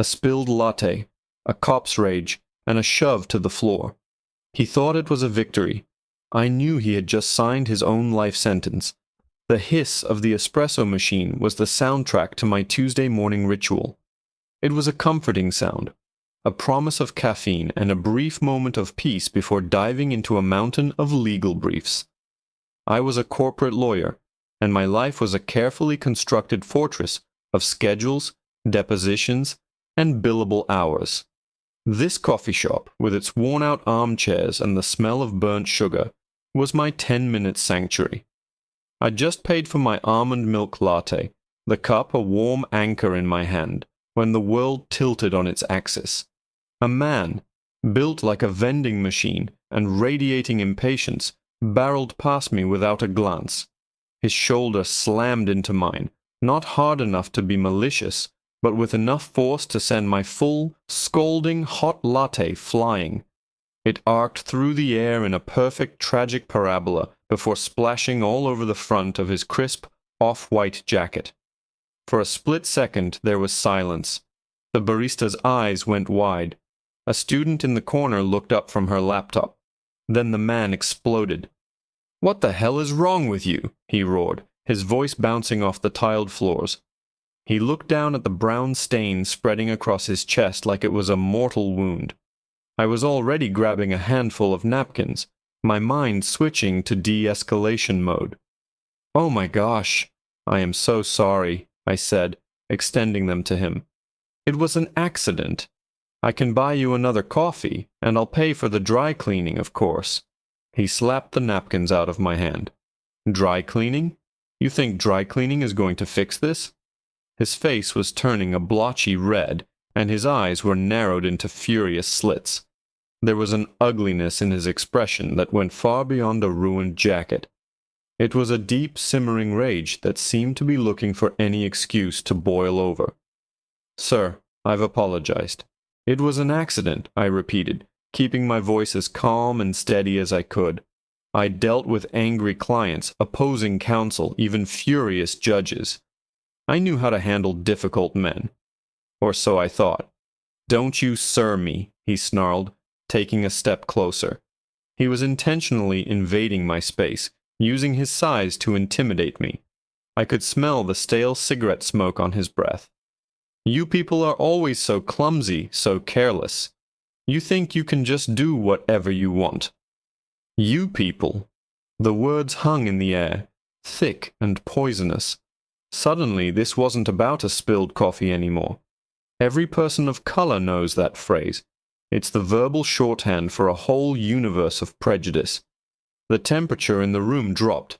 a spilled latte, a cop's rage, and a shove to the floor. He thought it was a victory. I knew he had just signed his own life sentence. The hiss of the espresso machine was the soundtrack to my Tuesday morning ritual. It was a comforting sound, a promise of caffeine and a brief moment of peace before diving into a mountain of legal briefs. I was a corporate lawyer, and my life was a carefully constructed fortress of schedules, depositions, and billable hours. This coffee shop, with its worn-out armchairs and the smell of burnt sugar, was my 10-minute sanctuary. I'd just paid for my almond milk latte, the cup a warm anchor in my hand, when the world tilted on its axis. A man, built like a vending machine and radiating impatience, barreled past me without a glance. His shoulder slammed into mine, not hard enough to be malicious, but with enough force to send my full, scalding hot latte flying. It arced through the air in a perfect tragic parabola before splashing all over the front of his crisp, off-white jacket. For a split second there was silence. The barista's eyes went wide. A student in the corner looked up from her laptop. Then the man exploded. "What the hell is wrong with you?" he roared, his voice bouncing off the tiled floors. He looked down at the brown stain spreading across his chest like it was a mortal wound. I was already grabbing a handful of napkins, my mind switching to de-escalation mode. "Oh my gosh, I am so sorry," I said, extending them to him. "It was an accident. I can buy you another coffee, and I'll pay for the dry cleaning, of course." He slapped the napkins out of my hand. "Dry cleaning? You think dry cleaning is going to fix this?" His face was turning a blotchy red, and his eyes were narrowed into furious slits. There was an ugliness in his expression that went far beyond a ruined jacket. It was a deep, simmering rage that seemed to be looking for any excuse to boil over. "Sir, I've apologized. It was an accident," I repeated, keeping my voice as calm and steady as I could. I dealt with angry clients, opposing counsel, even furious judges. I knew how to handle difficult men. Or so I thought. "Don't you sir me," he snarled, taking a step closer. He was intentionally invading my space, using his size to intimidate me. I could smell the stale cigarette smoke on his breath. "You people are always so clumsy, so careless. You think you can just do whatever you want." "You people." The words hung in the air, thick and poisonous. Suddenly, this wasn't about a spilled coffee anymore. Every person of color knows that phrase. It's the verbal shorthand for a whole universe of prejudice. The temperature in the room dropped.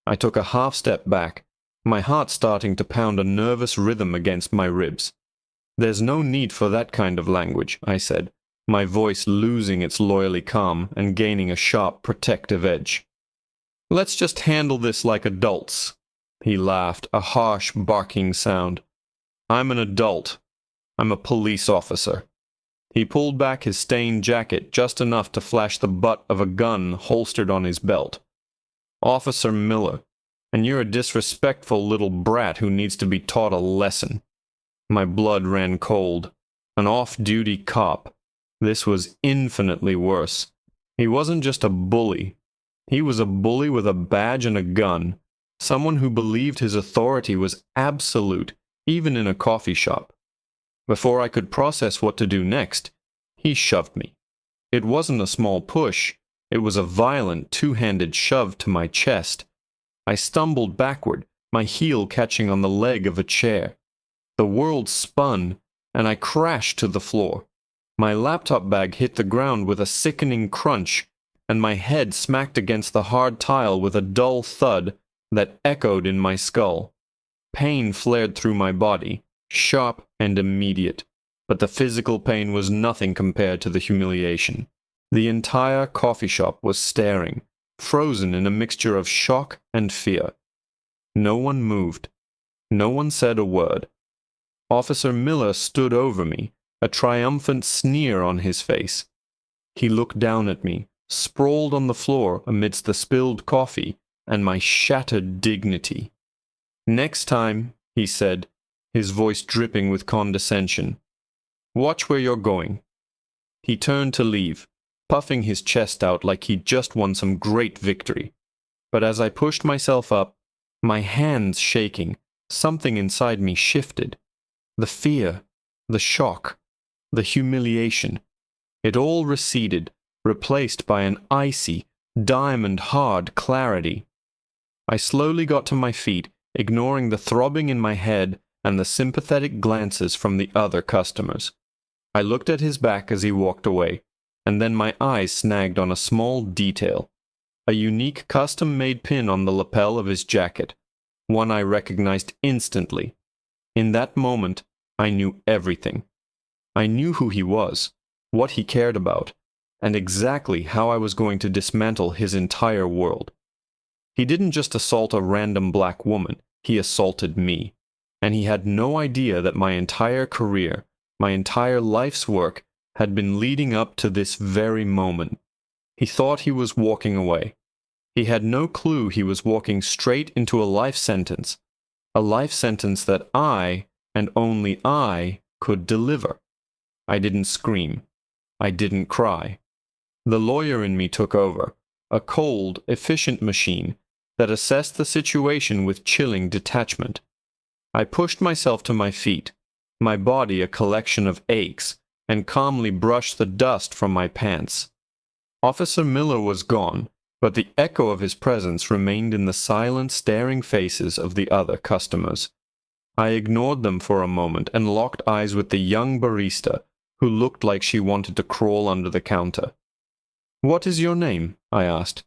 I took a half step back, my heart starting to pound a nervous rhythm against my ribs. "There's no need for that kind of language," I said, my voice losing its loyally calm and gaining a sharp protective edge. "Let's just handle this like adults." He laughed, a harsh, barking sound. "I'm an adult. I'm a police officer." He pulled back his stained jacket just enough to flash the butt of a gun holstered on his belt. "Officer Miller, and you're a disrespectful little brat who needs to be taught a lesson." My blood ran cold. An off-duty cop. This was infinitely worse. He wasn't just a bully. He was a bully with a badge and a gun. Someone who believed his authority was absolute, even in a coffee shop. Before I could process what to do next, he shoved me. It wasn't a small push. It was a violent, two-handed shove to my chest. I stumbled backward, my heel catching on the leg of a chair. The world spun, and I crashed to the floor. My laptop bag hit the ground with a sickening crunch, and my head smacked against the hard tile with a dull thud that echoed in my skull. Pain flared through my body, sharp and immediate, but the physical pain was nothing compared to the humiliation. The entire coffee shop was staring, frozen in a mixture of shock and fear. No one moved. No one said a word. Officer Miller stood over me, a triumphant sneer on his face. He looked down at me, sprawled on the floor amidst the spilled coffee and my shattered dignity. "Next time," he said, his voice dripping with condescension, Watch where you're going." He turned to leave, puffing his chest out like he'd just won some great victory. But as I pushed myself up, my hands shaking, something inside me shifted. The fear, the shock, the humiliation. It all receded, replaced by an icy, diamond-hard clarity. I slowly got to my feet, ignoring the throbbing in my head and the sympathetic glances from the other customers. I looked at his back as he walked away, and then my eyes snagged on a small detail. A unique custom-made pin on the lapel of his jacket, one I recognized instantly. In that moment, I knew everything. I knew who he was, what he cared about, and exactly how I was going to dismantle his entire world. He didn't just assault a random black woman, he assaulted me. And he had no idea that my entire career, my entire life's work, had been leading up to this very moment. He thought he was walking away. He had no clue he was walking straight into a life sentence that I, and only I, could deliver. I didn't scream. I didn't cry. The lawyer in me took over, a cold, efficient machine that assessed the situation with chilling detachment. I pushed myself to my feet, my body a collection of aches, and calmly brushed the dust from my pants. Officer Miller was gone, but the echo of his presence remained in the silent, staring faces of the other customers. I ignored them for a moment and locked eyes with the young barista, who looked like she wanted to crawl under the counter. "What is your name?" I asked.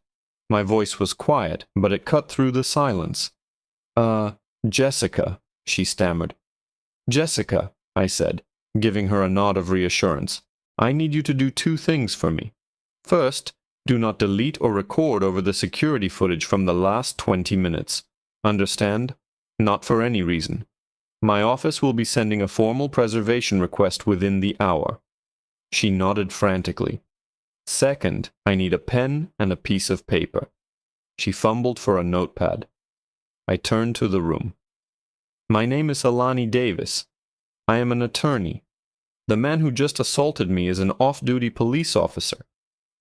My voice was quiet, but it cut through the silence. Jessica," she stammered. "Jessica," I said, giving her a nod of reassurance. "I need you to do 2 things for me. First, do not delete or record over the security footage from the last 20 minutes. Understand? Not for any reason. My office will be sending a formal preservation request within the hour." She nodded frantically. "Second, I need a pen and a piece of paper." She fumbled for a notepad. I turned to the room. "My name is Alani Davis. I am an attorney. The man who just assaulted me is an off-duty police officer.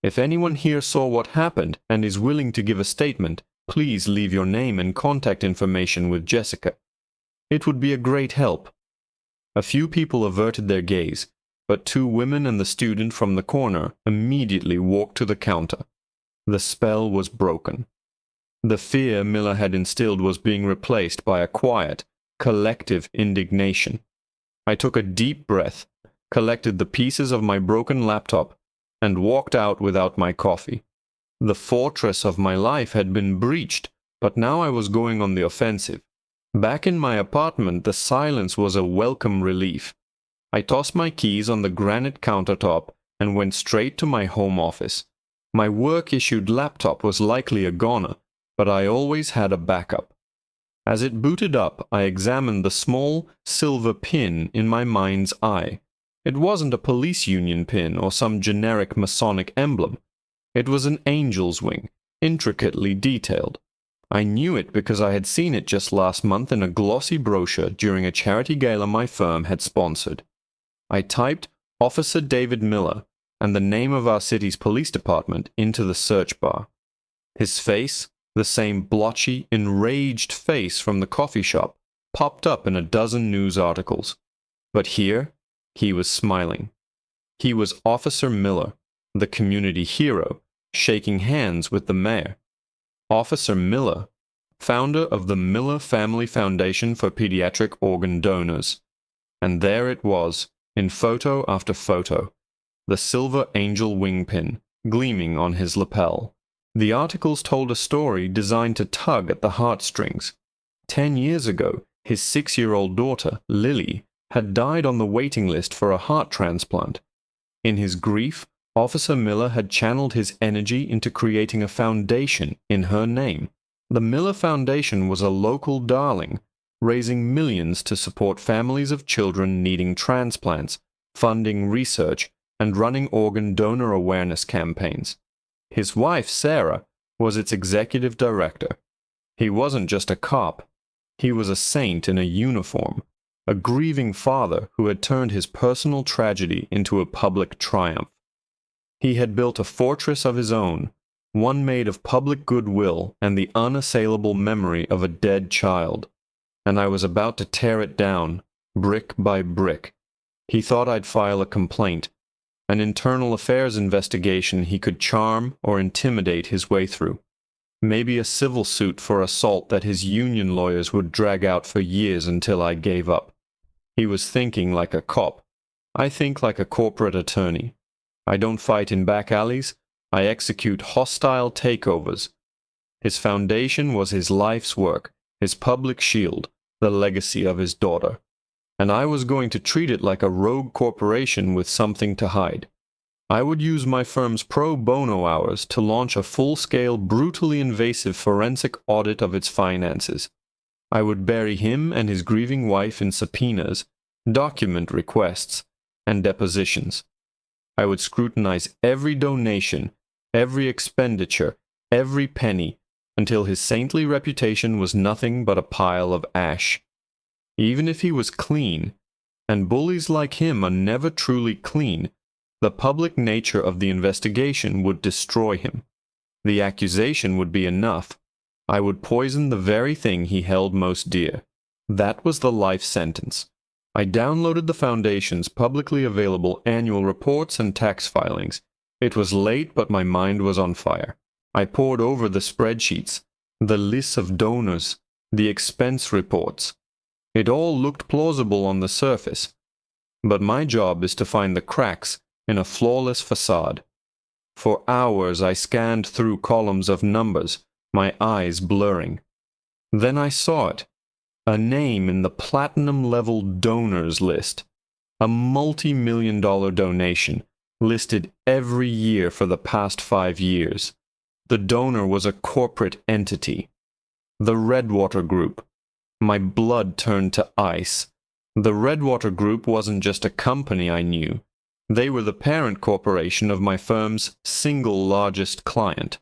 If anyone here saw what happened and is willing to give a statement, please leave your name and contact information with Jessica. It would be a great help." A few people averted their gaze, but 2 women and the student from the corner immediately walked to the counter. The spell was broken. The fear Miller had instilled was being replaced by a quiet, collective indignation. I took a deep breath, collected the pieces of my broken laptop, and walked out without my coffee. The fortress of my life had been breached, but now I was going on the offensive. Back in my apartment, the silence was a welcome relief. I tossed my keys on the granite countertop and went straight to my home office. My work-issued laptop was likely a goner, but I always had a backup. As it booted up, I examined the small, silver pin in my mind's eye. It wasn't a police union pin or some generic Masonic emblem. It was an angel's wing, intricately detailed. I knew it because I had seen it just last month in a glossy brochure during a charity gala my firm had sponsored. I typed Officer David Miller and the name of our city's police department into the search bar. His face, the same blotchy, enraged face from the coffee shop, popped up in a dozen news articles. But here, he was smiling. He was Officer Miller, the community hero, shaking hands with the mayor. Officer Miller, founder of the Miller Family Foundation for Pediatric Organ Donors. And there it was, in photo after photo, the silver angel wing pin, gleaming on his lapel. The articles told a story designed to tug at the heartstrings. 10 years ago, his 6-year-old daughter, Lily, had died on the waiting list for a heart transplant. In his grief, Officer Miller had channeled his energy into creating a foundation in her name. The Miller Foundation was a local darling, raising millions to support families of children needing transplants, funding research, and running organ donor awareness campaigns. His wife, Sarah, was its executive director. He wasn't just a cop. He was a saint in a uniform, a grieving father who had turned his personal tragedy into a public triumph. He had built a fortress of his own, one made of public goodwill and the unassailable memory of a dead child, and I was about to tear it down, brick by brick. He thought I'd file a complaint, an internal affairs investigation he could charm or intimidate his way through. Maybe a civil suit for assault that his union lawyers would drag out for years until I gave up. He was thinking like a cop. I think like a corporate attorney. I don't fight in back alleys. I execute hostile takeovers. His foundation was his life's work, his public shield, the legacy of his daughter. And I was going to treat it like a rogue corporation with something to hide. I would use my firm's pro bono hours to launch a full-scale, brutally invasive forensic audit of its finances. I would bury him and his grieving wife in subpoenas, document requests, and depositions. I would scrutinize every donation, every expenditure, every penny, until his saintly reputation was nothing but a pile of ash. Even if he was clean, and bullies like him are never truly clean, the public nature of the investigation would destroy him. The accusation would be enough. I would poison the very thing he held most dear. That was the life sentence. I downloaded the Foundation's publicly available annual reports and tax filings. It was late, but my mind was on fire. I pored over the spreadsheets, the lists of donors, the expense reports. It all looked plausible on the surface. But my job is to find the cracks in a flawless facade. For hours I scanned through columns of numbers, my eyes blurring. Then I saw it. A name in the platinum-level donors list. A multi-million-dollar donation, listed every year for the past 5 years. The donor was a corporate entity. The Redwater Group. My blood turned to ice. The Redwater Group wasn't just a company I knew. They were the parent corporation of my firm's single largest client.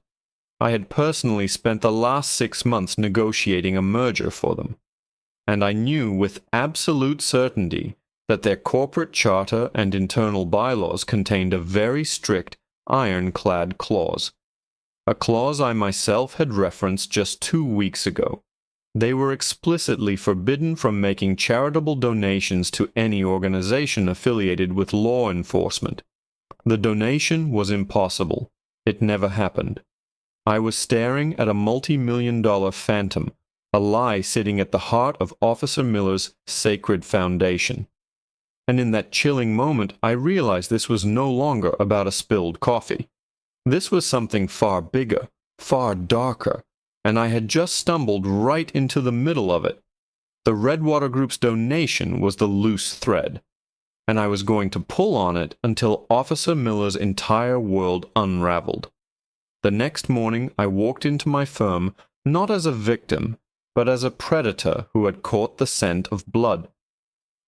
I had personally spent the last 6 months negotiating a merger for them. And I knew with absolute certainty that their corporate charter and internal bylaws contained a very strict, ironclad clause. A clause I myself had referenced just 2 weeks ago. They were explicitly forbidden from making charitable donations to any organization affiliated with law enforcement. The donation was impossible. It never happened. I was staring at a multi-million-dollar phantom, a lie sitting at the heart of Officer Miller's sacred foundation. And in that chilling moment, I realized this was no longer about a spilled coffee. This was something far bigger, far darker, and I had just stumbled right into the middle of it. The Redwater Group's donation was the loose thread, and I was going to pull on it until Officer Miller's entire world unraveled. The next morning I walked into my firm not as a victim, but as a predator who had caught the scent of blood.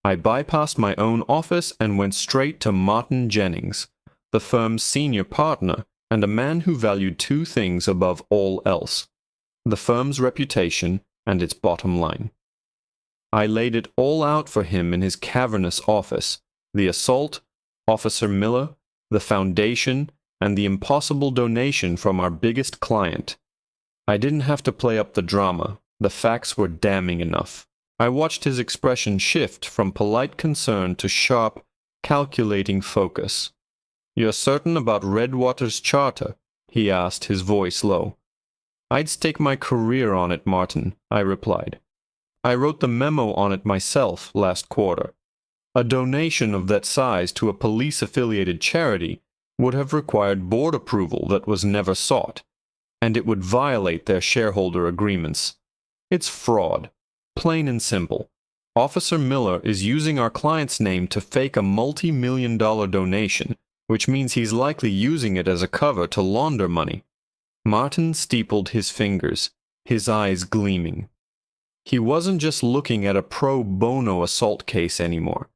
I bypassed my own office and went straight to Martin Jennings, the firm's senior partner and a man who valued 2 things above all else: the firm's reputation and its bottom line. I laid it all out for him in his cavernous office: the assault, Officer Miller, the foundation, and the impossible donation from our biggest client. I didn't have to play up the drama. The facts were damning enough. I watched his expression shift from polite concern to sharp, calculating focus. "You're certain about Redwater's charter?" he asked, his voice low. "I'd stake my career on it, Martin," I replied. "I wrote the memo on it myself last quarter. A donation of that size to a police-affiliated charity would have required board approval that was never sought, and it would violate their shareholder agreements. It's fraud, plain and simple. Officer Miller is using our client's name to fake a multi-million-dollar donation, which means he's likely using it as a cover to launder money." Martin steepled his fingers, his eyes gleaming. He wasn't just looking at a pro bono assault case anymore.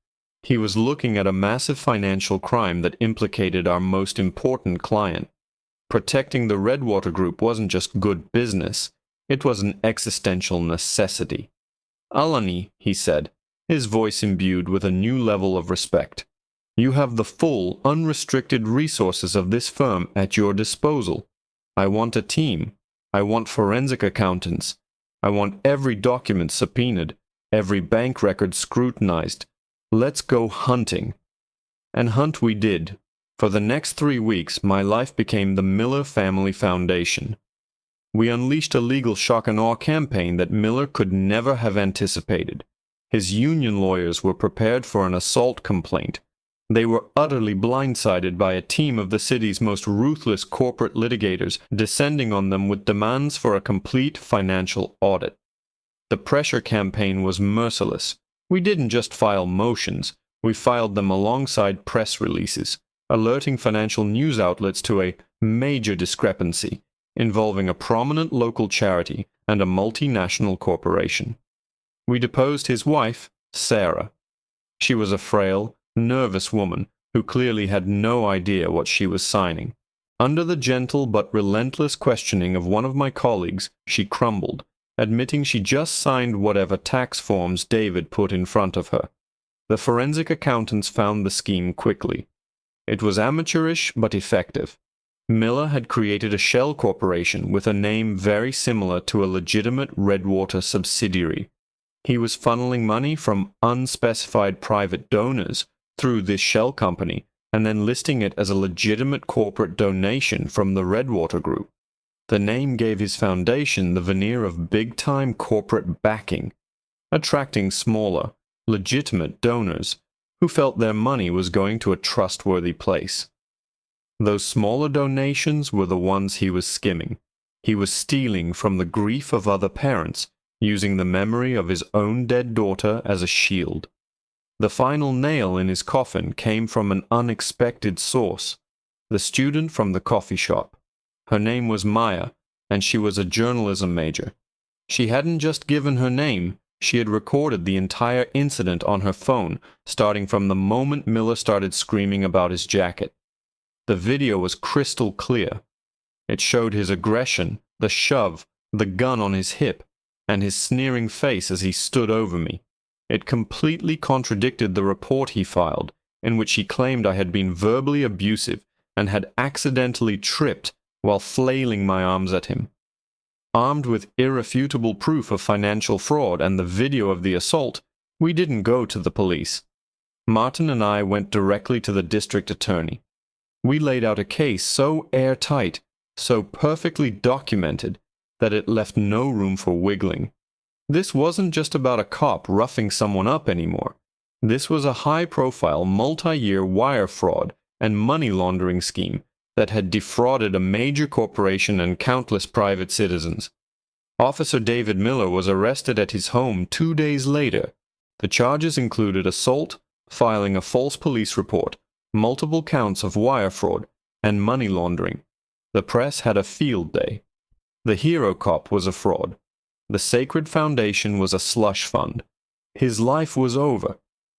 He was looking at a massive financial crime that implicated our most important client. Protecting the Redwater Group wasn't just good business, it was an existential necessity. "Alani," he said, his voice imbued with a new level of respect. "You have the full, unrestricted resources of this firm at your disposal. I want a team. I want forensic accountants. I want every document subpoenaed, every bank record scrutinized. Let's go hunting." And hunt we did. For the next 3 weeks, my life became the Miller Family Foundation. We unleashed a legal shock and awe campaign that Miller could never have anticipated. His union lawyers were prepared for an assault complaint. They were utterly blindsided by a team of the city's most ruthless corporate litigators descending on them with demands for a complete financial audit. The pressure campaign was merciless. We didn't just file motions, we filed them alongside press releases, alerting financial news outlets to a major discrepancy involving a prominent local charity and a multinational corporation. We deposed his wife, Sarah. She was a frail, nervous woman who clearly had no idea what she was signing. Under the gentle but relentless questioning of one of my colleagues, she crumbled, admitting she just signed whatever tax forms David put in front of her. The forensic accountants found the scheme quickly. It was amateurish but effective. Miller had created a shell corporation with a name very similar to a legitimate Redwater subsidiary. He was funneling money from unspecified private donors through this shell company and then listing it as a legitimate corporate donation from the Redwater Group. The name gave his foundation the veneer of big-time corporate backing, attracting smaller, legitimate donors who felt their money was going to a trustworthy place. Those smaller donations were the ones he was skimming. He was stealing from the grief of other parents, using the memory of his own dead daughter as a shield. The final nail in his coffin came from an unexpected source, the student from the coffee shop. Her name was Maya, and she was a journalism major. She hadn't just given her name, she had recorded the entire incident on her phone, starting from the moment Miller started screaming about his jacket. The video was crystal clear. It showed his aggression, the shove, the gun on his hip, and his sneering face as he stood over me. It completely contradicted the report he filed, in which he claimed I had been verbally abusive and had accidentally tripped while flailing my arms at him. Armed with irrefutable proof of financial fraud and the video of the assault, we didn't go to the police. Martin and I went directly to the district attorney. We laid out a case so airtight, so perfectly documented, that it left no room for wiggling. This wasn't just about a cop roughing someone up anymore. This was a high-profile, multi-year wire fraud and money laundering scheme that had defrauded a major corporation and countless private citizens. Officer David Miller was arrested at his home 2 days later. The charges included assault, filing a false police report, multiple counts of wire fraud, and money laundering. The press had a field day. The hero cop was a fraud. The Sacred Foundation was a slush fund. His life was over.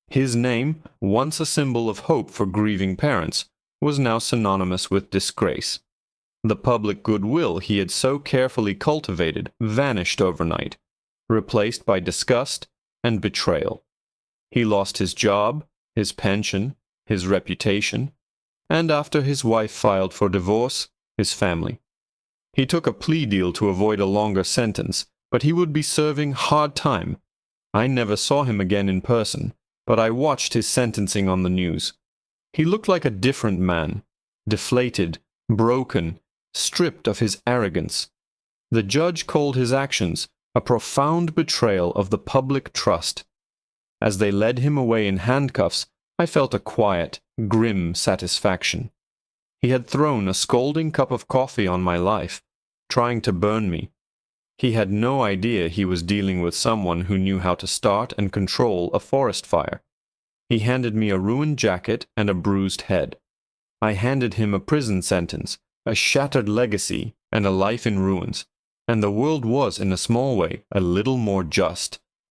His name, once a symbol of hope for grieving parents, was now synonymous with disgrace. The public goodwill he had so carefully cultivated vanished overnight, replaced by disgust and betrayal. He lost his job, his pension, his reputation, and after his wife filed for divorce, his family. He took a plea deal to avoid a longer sentence, but he would be serving hard time. I never saw him again in person, but I watched his sentencing on the news. He looked like a different man, deflated, broken, stripped of his arrogance. The judge called his actions a profound betrayal of the public trust. As they led him away in handcuffs, I felt a quiet, grim satisfaction. He had thrown a scalding cup of coffee on my life, trying to burn me. He had no idea he was dealing with someone who knew how to start and control a forest fire. He handed me a ruined jacket and a bruised head. I handed him a prison sentence, a shattered legacy, and a life in ruins. And the world was, in a small way, a little more just.